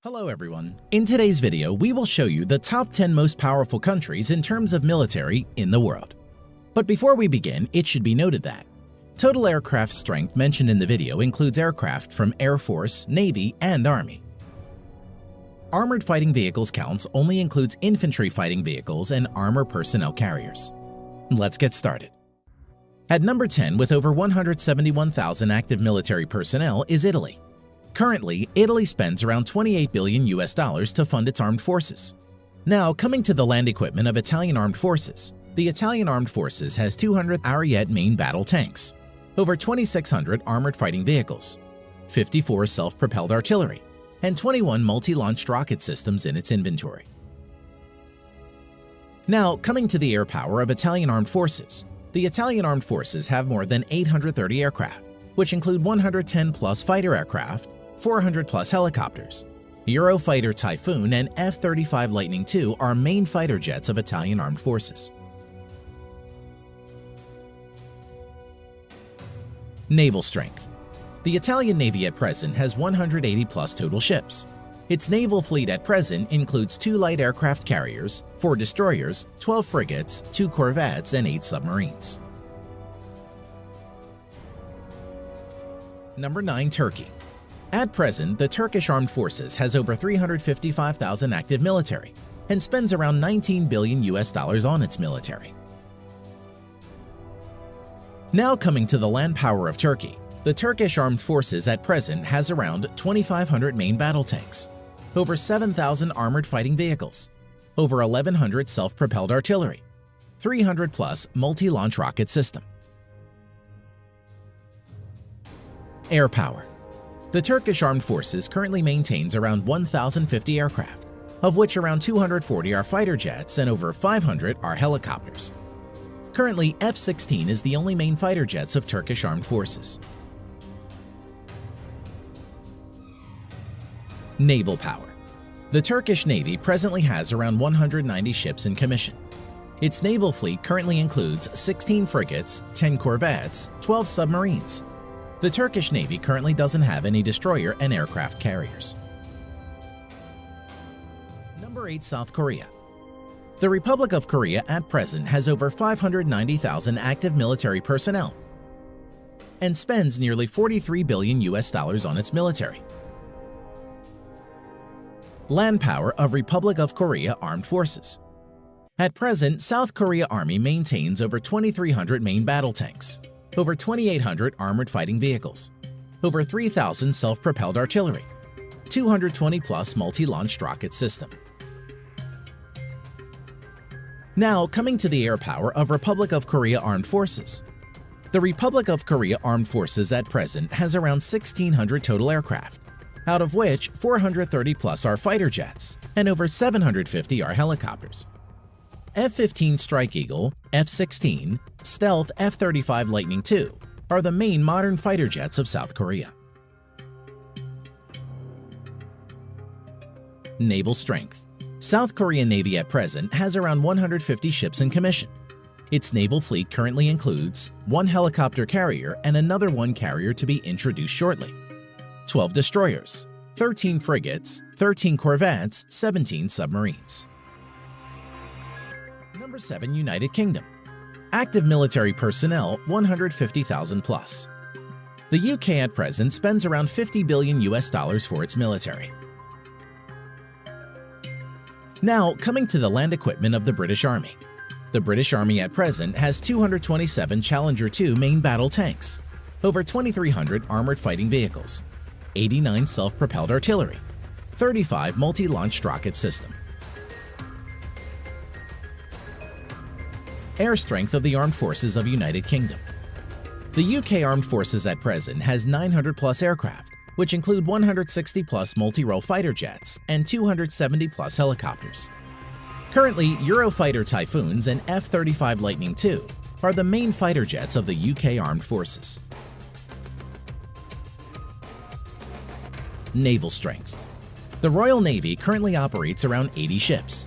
Hello everyone. In today's video, we will show you the top 10 most powerful countries in terms of military in the world. But before we begin, it should be noted that total aircraft strength mentioned in the video includes aircraft from Air Force, Navy, and Army. Armored fighting vehicles counts only includes infantry fighting vehicles and armor personnel carriers. Let's get started. At number 10 with over 171,000 active military personnel is Italy. Currently, Italy spends around $28 billion to fund its armed forces. Now, coming to the land equipment of Italian armed forces, the Italian armed forces has 200 Ariete main battle tanks, over 2,600 armored fighting vehicles, 54 self-propelled artillery, and 21 multi-launched rocket systems in its inventory. Now, coming to the air power of Italian armed forces, the Italian armed forces have more than 830 aircraft, which include 110-plus fighter aircraft, 400-plus helicopters. Eurofighter Typhoon and F-35 Lightning II are main fighter jets of Italian armed forces. Naval strength. The Italian Navy at present has 180-plus total ships. Its naval fleet at present includes 2 light aircraft carriers, 4 destroyers, 12 frigates, 2 corvettes, and 8 submarines. Number 9. Turkey. At present, the Turkish Armed Forces has over 355,000 active military and spends around $19 billion on its military. Now coming to the land power of Turkey, the Turkish Armed Forces at present has around 2,500 main battle tanks, over 7,000 armored fighting vehicles, over 1,100 self-propelled artillery, 300-plus multi-launch rocket system. Air power. The Turkish Armed Forces currently maintains around 1,050 aircraft, of which around 240 are fighter jets and over 500 are helicopters. Currently, F-16 is the only main fighter jets of Turkish Armed Forces. Naval power. The Turkish Navy presently has around 190 ships in commission. Its naval fleet currently includes 16 frigates, 10 corvettes, 12 submarines. The Turkish Navy currently doesn't have any destroyer and aircraft carriers. Number 8. South Korea. The Republic of Korea at present has over 590,000 active military personnel and spends nearly $43 billion on its military. Land power of Republic of Korea Armed Forces. At present, South Korea Army maintains over 2,300 main battle tanks, over 2,800 armored fighting vehicles, over 3,000 self-propelled artillery, 220-plus multi-launched rocket system. Now, coming to the air power of Republic of Korea Armed Forces. The Republic of Korea Armed Forces at present has around 1,600 total aircraft, out of which 430-plus are fighter jets and over 750 are helicopters. F-15 Strike Eagle, F-16, Stealth F-35 Lightning II are the main modern fighter jets of South Korea. Naval strength. South Korean Navy at present has around 150 ships in commission. Its naval fleet currently includes 1 helicopter carrier and another 1 carrier to be introduced shortly, 12 destroyers, 13 frigates, 13 corvettes, 17 submarines. Number 7. United Kingdom. Active military personnel 150,000 plus. The UK at present spends around $50 billion for its military. Now, coming to the land equipment of the British Army. The British Army at present has 227 Challenger 2 main battle tanks, over 2,300 armored fighting vehicles, 89 self-propelled artillery, 35 multi-launched rocket system. Air strength of the Armed Forces of United Kingdom. The UK Armed Forces at present has 900-plus aircraft, which include 160-plus multi-role fighter jets and 270-plus helicopters. Currently, Eurofighter Typhoons and F-35 Lightning II are the main fighter jets of the UK Armed Forces. Naval strength. The Royal Navy currently operates around 80 ships.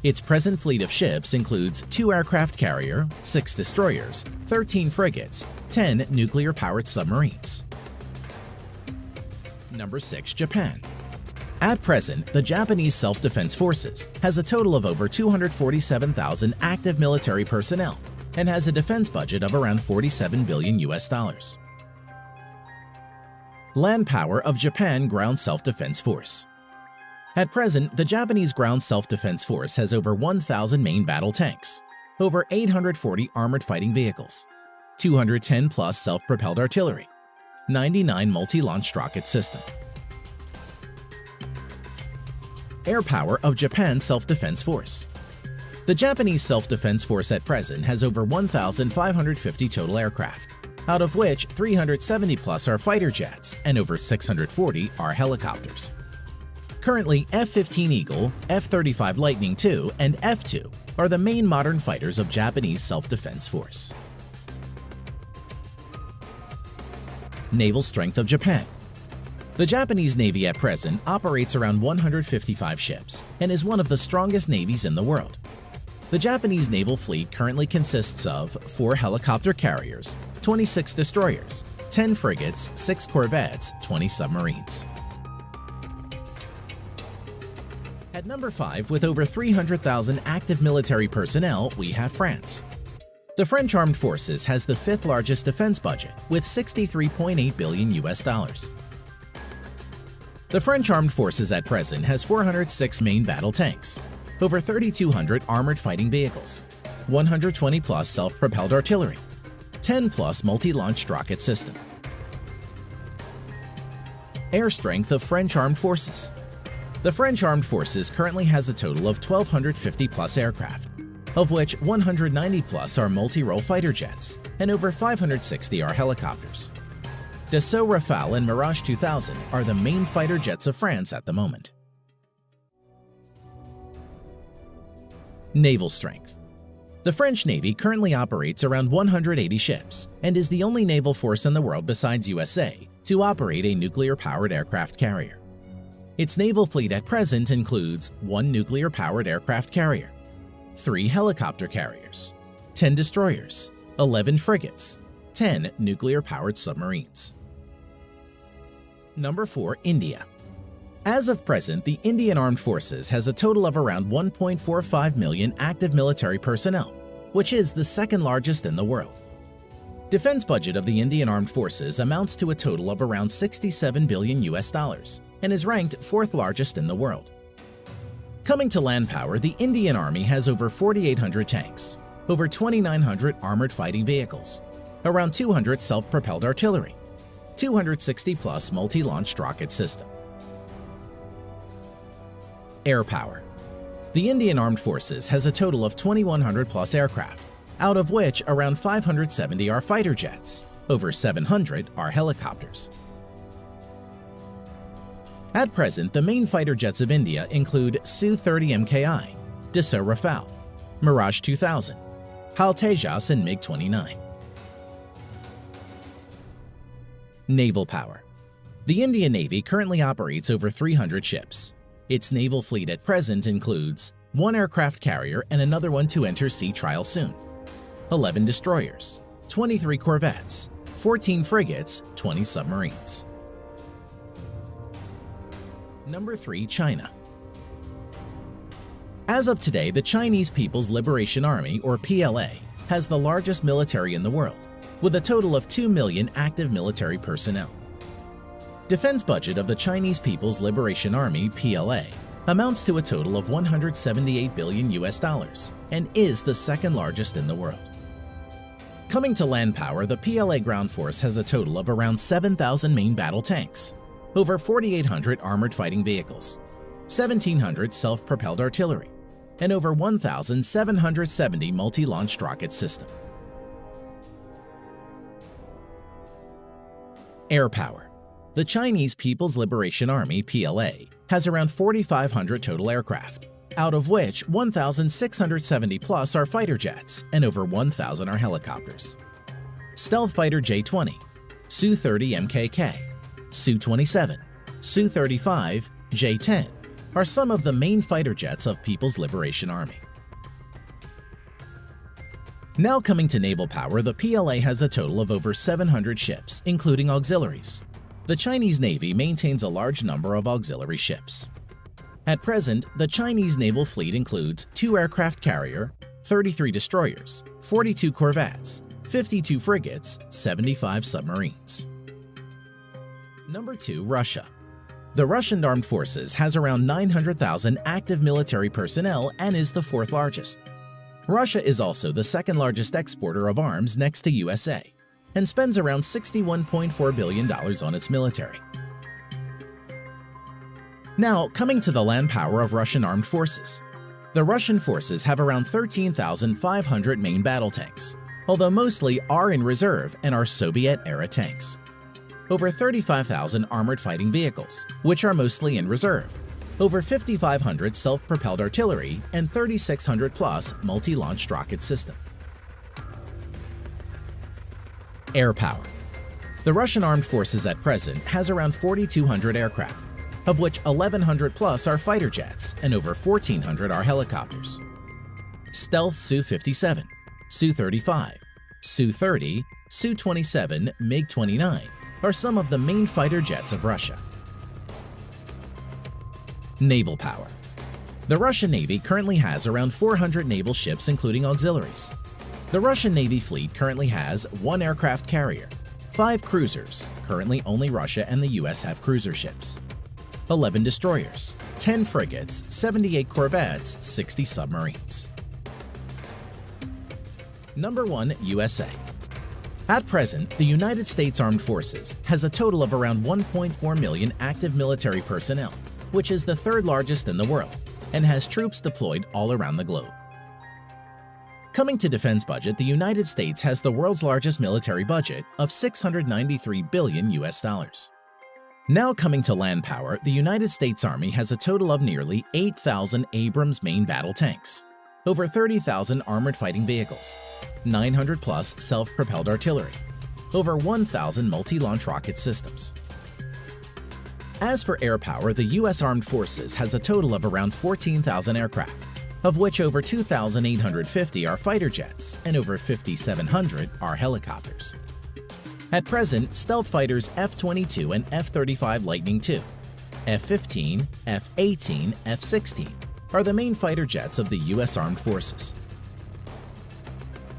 Its present fleet of ships includes 2 aircraft carrier, 6 destroyers, 13 frigates, 10 nuclear-powered submarines. Number 6. Japan. At present, the Japanese Self-Defense Forces has a total of over 247,000 active military personnel and has a defense budget of around $47 billion. Land power of Japan Ground Self-Defense Force. At present, the Japanese Ground Self-Defense Force has over 1,000 main battle tanks, over 840 armored fighting vehicles, 210 plus self-propelled artillery, 99 multi-launched rocket system. Air power of Japan Self-Defense Force. The Japanese Self-Defense Force at present has over 1,550 total aircraft, out of which 370 plus are fighter jets and over 640 are helicopters. Currently, F-15 Eagle, F-35 Lightning II, and F-2 are the main modern fighters of Japanese Self-Defense Force. Naval strength of Japan. The Japanese Navy at present operates around 155 ships and is one of the strongest navies in the world. The Japanese naval fleet currently consists of 4 helicopter carriers, 26 destroyers, 10 frigates, 6 corvettes, 20 submarines. At number 5, with over 300,000 active military personnel, we have France. The French Armed Forces has the 5th largest defense budget with $63.8 billion. The French Armed Forces at present has 406 main battle tanks, over 3,200 armored fighting vehicles, 120 plus self-propelled artillery, 10 plus multi-launched rocket system. Air strength of French Armed Forces. The French Armed Forces currently has a total of 1,250 plus aircraft, of which 190 plus are multi-role fighter jets and over 560 are helicopters. Dassault Rafale and Mirage 2000 are the main fighter jets of France at the moment. Naval strength. The French Navy currently operates around 180 ships and is the only naval force in the world besides USA to operate a nuclear-powered aircraft carrier. Its naval fleet at present includes 1 nuclear-powered aircraft carrier, 3 helicopter carriers, 10 destroyers, 11 frigates, 10 nuclear-powered submarines. Number 4. India. As of present, the Indian Armed Forces has a total of around 1.45 million active military personnel, which is the 2nd largest in the world. Defense budget of the Indian Armed Forces amounts to a total of around $67 billion and is ranked 4th largest in the world. Coming to land power, the Indian Army has over 4,800 tanks, over 2,900 armored fighting vehicles, around 200 self-propelled artillery, 260 plus multi-launched rocket system. Air power. The Indian Armed Forces has a total of 2,100 plus aircraft, out of which around 570 are fighter jets, over 700 are helicopters. At present, the main fighter jets of India include Su-30 MKI, Dassault Rafale, Mirage 2000, HAL Tejas and MiG-29. Naval power. The Indian Navy currently operates over 300 ships. Its naval fleet at present includes 1 aircraft carrier and another one to enter sea trial soon, 11 destroyers, 23 corvettes, 14 frigates, 20 submarines. Number 3. China. As of today, the Chinese People's Liberation Army, or PLA, has the largest military in the world, with a total of 2 million active military personnel. Defense budget of the Chinese People's Liberation Army, PLA, amounts to a total of $178 billion and is the 2nd largest in the world. Coming to land power, the PLA ground force has a total of around 7,000 main battle tanks, over 4,800 armored fighting vehicles, 1,700 self-propelled artillery, and over 1,770 multi-launched rocket system. Air power. The Chinese People's Liberation Army, PLA, has around 4,500 total aircraft, out of which 1,670 plus are fighter jets and over 1,000 are helicopters. Stealth fighter J-20, Su-30 MKK, Su-27, Su-35, J-10 are some of the main fighter jets of People's Liberation Army. Now coming to naval power, the PLA has a total of over 700 ships, including auxiliaries. The Chinese Navy maintains a large number of auxiliary ships. At present, the Chinese naval fleet includes 2 aircraft carrier, 33 destroyers, 42 corvettes, 52 frigates, 75 submarines. Number 2. Russia. The Russian Armed Forces has around 900,000 active military personnel and is the 4th largest. Russia is also the 2nd largest exporter of arms next to USA and spends around $61.4 billion on its military. Now, coming to the land power of Russian armed forces. The Russian forces have around 13,500 main battle tanks, although mostly are in reserve and are Soviet-era tanks. Over 35,000 armored fighting vehicles, which are mostly in reserve, over 5,500 self-propelled artillery, and 3,600 plus multi-launched rocket system. Air power. The Russian armed forces at present has around 4,200 aircraft, of which 1,100 plus are fighter jets and over 1,400 are helicopters. Stealth Su-57, Su-35, Su-30, Su-27, MiG-29 are some of the main fighter jets of Russia. Naval power. The Russian Navy currently has around 400 naval ships including auxiliaries. The Russian Navy fleet currently has 1 aircraft carrier, 5 cruisers, currently only Russia and the US have cruiser ships, 11 destroyers, 10 frigates, 78 corvettes, 60 submarines. Number 1. USA. At present, the United States Armed Forces has a total of around 1.4 million active military personnel, which is the 3rd largest in the world, and has troops deployed all around the globe. Coming to defense budget, the United States has the world's largest military budget of $693 billion US. Now coming to land power, the United States Army has a total of nearly 8,000 Abrams main battle tanks, over 30,000 armored fighting vehicles, 900 plus self-propelled artillery, over 1,000 multi-launch rocket systems. As for air power, the U.S. Armed Forces has a total of around 14,000 aircraft, of which over 2,850 are fighter jets and over 5,700 are helicopters. At present, stealth fighters F-22 and F-35 Lightning II, F-15, F-18, F-16 are the main fighter jets of the U.S. Armed Forces.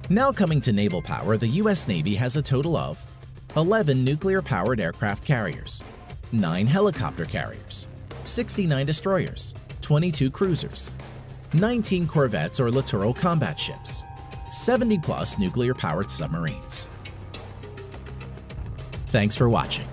Now coming to naval power, the U.S. Navy has a total of 11 nuclear-powered aircraft carriers, 9 helicopter carriers, 69 destroyers, 22 cruisers, 19 corvettes or littoral combat ships, 70 plus nuclear-powered submarines. Thanks for watching.